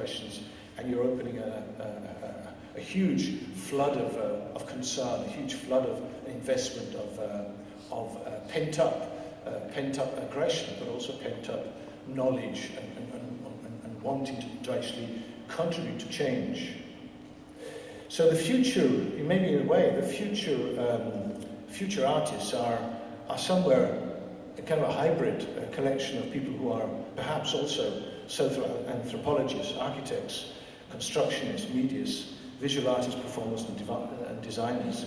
questions, and you're opening a huge flood of concern, a huge flood of investment of pent-up aggression, but also pent-up knowledge and wanting to actually contribute to change. So the future, maybe in a way, the future artists are somewhere a kind of a hybrid collection of people who are perhaps also social anthropologists, architects, constructionists, medias, visual artists, performers and designers.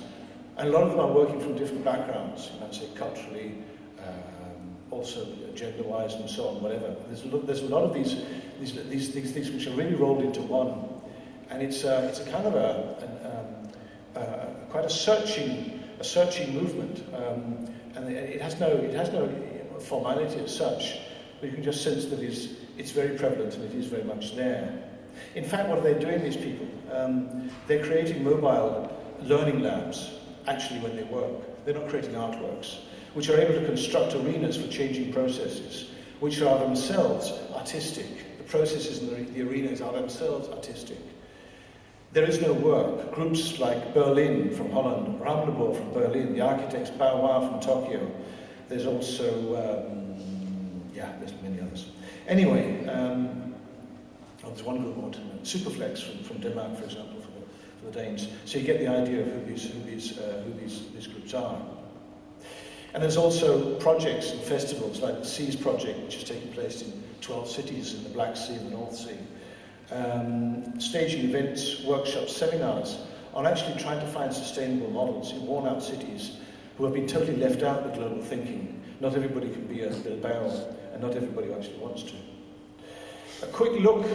And a lot of them are working from different backgrounds, you might say culturally, also gender-wise and so on, whatever. There's a lot of these things which are really rolled into one. And it's a kind of quite a searching movement, and it has no formality as such, but you can just sense that it's very prevalent and it is very much there. In fact, what are they doing, these people? They're creating mobile learning labs, actually, when they work. They're not creating artworks, which are able to construct arenas for changing processes, which are themselves artistic. The processes and the arenas are themselves artistic. There is no work. Groups like Berlin from Holland, Ramlebo from Berlin, the architects Bao Hua from Tokyo. There's also, there's many others. Anyway, there's one group more, Superflex from Denmark, for example, for the Danes. So you get the idea of who these groups are. And there's also projects and festivals like the Seas Project, which is taking place in 12 cities in the Black Sea and the North Sea. Staging events, workshops, seminars on actually trying to find sustainable models in worn-out cities who have been totally left out of global thinking. Not everybody can be a Bilbao, and not everybody actually wants to. A quick look,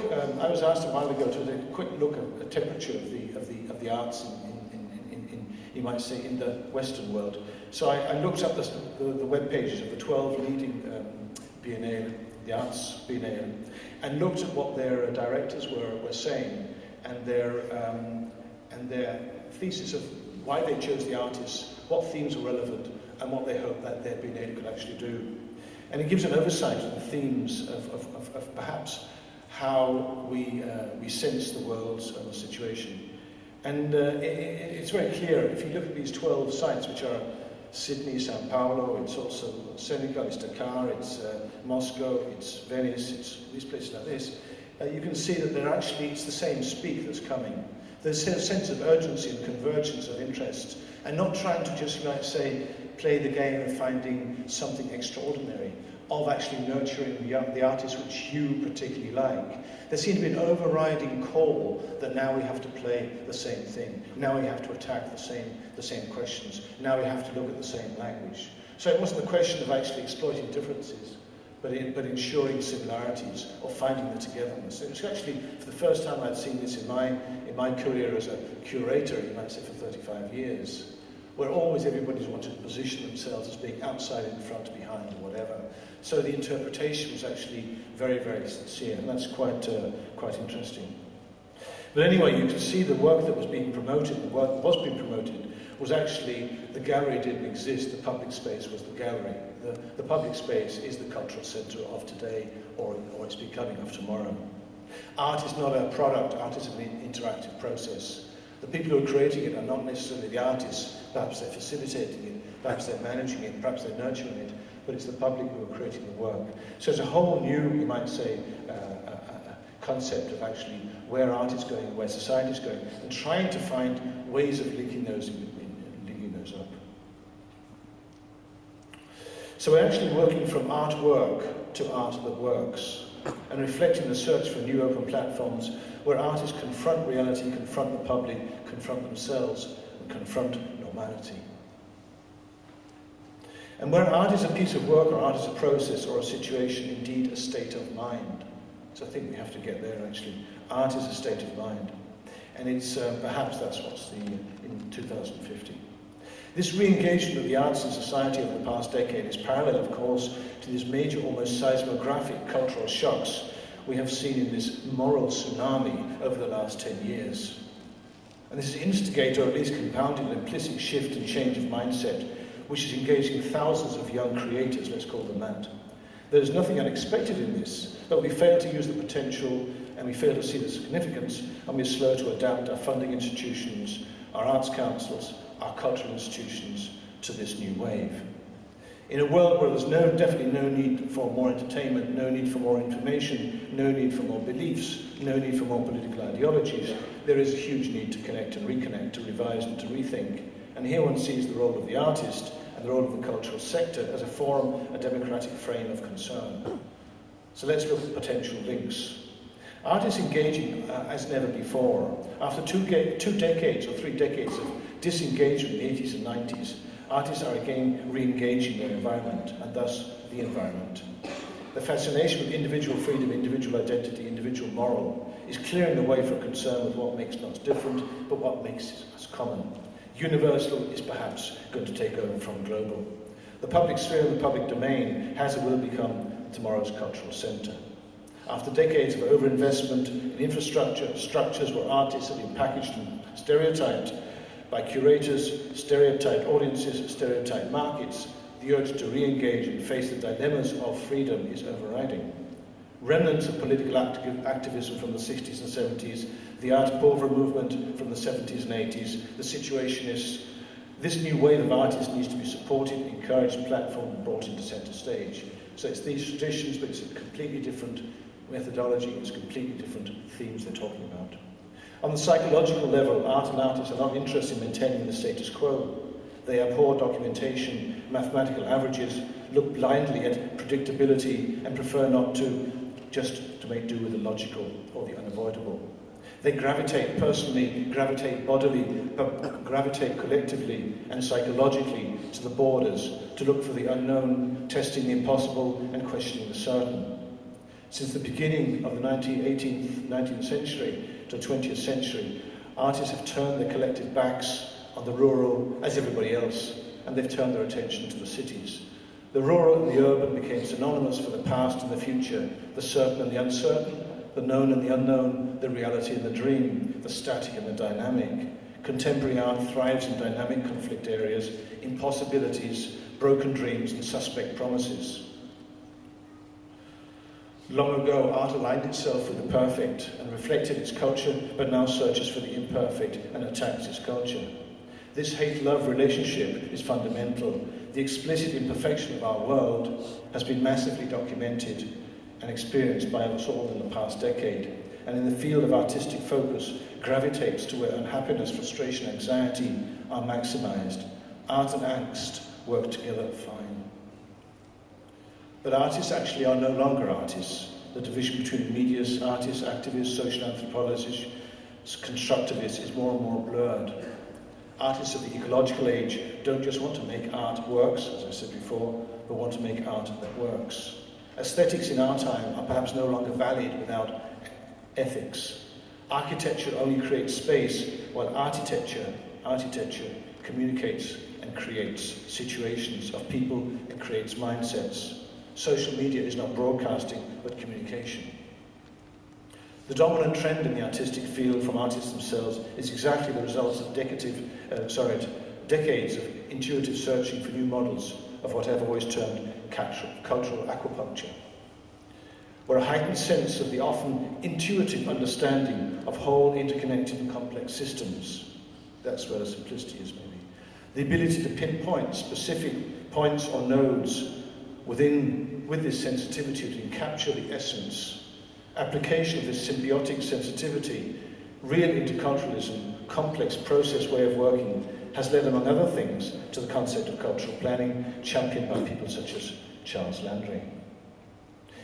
I was asked a while ago to take a quick look at the temperature of the arts in you might say, in the Western world. So I looked up the web pages of the 12 leading biennale, the arts biennale, and looked at what their directors were saying, and their thesis of why they chose the artists, what themes were relevant, and what they hoped that their biennale could actually do. And it gives an oversight of the themes of perhaps how we sense the world and the situation. And it's very clear, if you look at these 12 sites, which are Sydney, Sao Paulo, it's also Senegal, it's Dakar, it's Moscow, it's Venice, it's these places like this, you can see that it's the same speak that's coming. There's a sense of urgency and convergence of interests, and not trying to just, you might say, play the game of finding something extraordinary, of actually nurturing the artists which you particularly like. There seems to be an overriding call that now we have to play the same thing. Now we have to attack the same questions. Now we have to look at the same language. So it wasn't a question of actually exploiting differences, but ensuring similarities or finding the togetherness. It was actually, for the first time I'd seen this in my career as a curator, you might say for 35 years, where always everybody's wanted to position themselves as being outside, in front, behind, or whatever. So the interpretation was actually very, very sincere, and that's quite interesting. But anyway, you can see the work that was being promoted, was actually, the gallery didn't exist, the public space was the gallery. The public space is the cultural centre of today, or it's becoming of tomorrow. Art is not a product, art is an interactive process. The people who are creating it are not necessarily the artists. Perhaps they're facilitating it, perhaps they're managing it, perhaps they're nurturing it, but it's the public who are creating the work. So it's a whole new, you might say, concept of actually where art is going, where society is going, and trying to find ways of linking those up. So we're actually working from artwork to art that works, and reflecting the search for new open platforms where artists confront reality, confront the public, confront themselves, and confront normality. And where art is a piece of work, or art is a process, or a situation, indeed a state of mind. So I think we have to get there, actually. Art is a state of mind. And it's perhaps that's what's in 2050. This re-engagement of the arts in society over the past decade is parallel, of course, to these major, almost seismographic cultural shocks we have seen in this moral tsunami over the last 10 years. And this is instigated, or at least compounded, an implicit shift and change of mindset, which is engaging thousands of young creators, let's call them that. There is nothing unexpected in this, but we fail to use the potential and we fail to see the significance, and we're slow to adapt our funding institutions, our arts councils, our cultural institutions to this new wave. In a world where there's definitely no need for more entertainment, no need for more information, no need for more beliefs, no need for more political ideologies, there is a huge need to connect and reconnect, to revise and to rethink. And here one sees the role of the artist and the role of the cultural sector as a forum, a democratic frame of concern. So let's look at potential links. Art is engaging as never before. After 2 decades or 3 decades of disengagement in the 80s and 90s, artists are again re-engaging their environment, and thus the environment. The fascination with individual freedom, individual identity, individual moral is clearing the way for concern with what makes us different, but what makes us common. Universal is perhaps going to take over from global. The public sphere and the public domain has and will become tomorrow's cultural centre. After decades of overinvestment in infrastructure, structures where artists have been packaged and stereotyped by curators, stereotyped audiences, stereotyped markets, the urge to re-engage and face the dilemmas of freedom is overriding. Remnants of political activism from the 60s and 70s, the art pauvre movement from the 70s and 80s, the Situationists, this new wave of artists needs to be supported, encouraged, platformed, and brought into centre stage. So it's these traditions, but it's a completely different methodology, it's completely different themes they're talking about. On the psychological level, art and artists are not interested in maintaining the status quo. They abhor documentation, mathematical averages, look blindly at predictability, and prefer not to just to make do with the logical or the unavoidable. They gravitate personally, gravitate bodily, but gravitate collectively and psychologically to the borders, to look for the unknown, testing the impossible and questioning the certain. Since the beginning of the 19th century to the 20th century, artists have turned their collective backs on the rural as everybody else, and they've turned their attention to the cities. The rural and the urban became synonymous for the past and the future, the certain and the uncertain, the known and the unknown, the reality and the dream, the static and the dynamic. Contemporary art thrives in dynamic conflict areas, impossibilities, broken dreams and suspect promises. Long ago, art aligned itself with the perfect and reflected its culture, but now searches for the imperfect and attacks its culture. This hate-love relationship is fundamental. The explicit imperfection of our world has been massively documented and experienced by us all in the past decade, and in the field of artistic focus gravitates to where unhappiness, frustration, anxiety are maximised. Art and angst work together fine. But artists actually are no longer artists. The division between medias, artists, activists, social anthropologists, constructivists is more and more blurred. Artists of the ecological age don't just want to make art works, as I said before, but want to make art that works. Aesthetics in our time are perhaps no longer valid without ethics. Architecture only creates space, while architecture communicates and creates situations of people and creates mindsets. Social media is not broadcasting, but communication. The dominant trend in the artistic field from artists themselves is exactly the result of decades of intuitive searching for new models of what I've always termed cultural acupuncture, where a heightened sense of the often intuitive understanding of whole, interconnected and complex systems, that's where the simplicity is maybe, the ability to pinpoint specific points or nodes with this sensitivity to capture the essence, application of this symbiotic sensitivity, real interculturalism, complex process way of working, has led, among other things, to the concept of cultural planning, championed by people such as Charles Landry.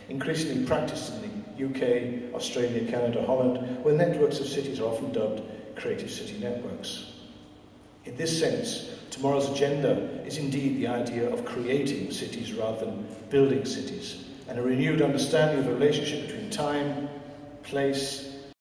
Increasingly practiced in the UK, Australia, Canada, Holland, where networks of cities are often dubbed creative city networks. In this sense, tomorrow's agenda is indeed the idea of creating cities rather than building cities, and a renewed understanding of the relationship between time, place,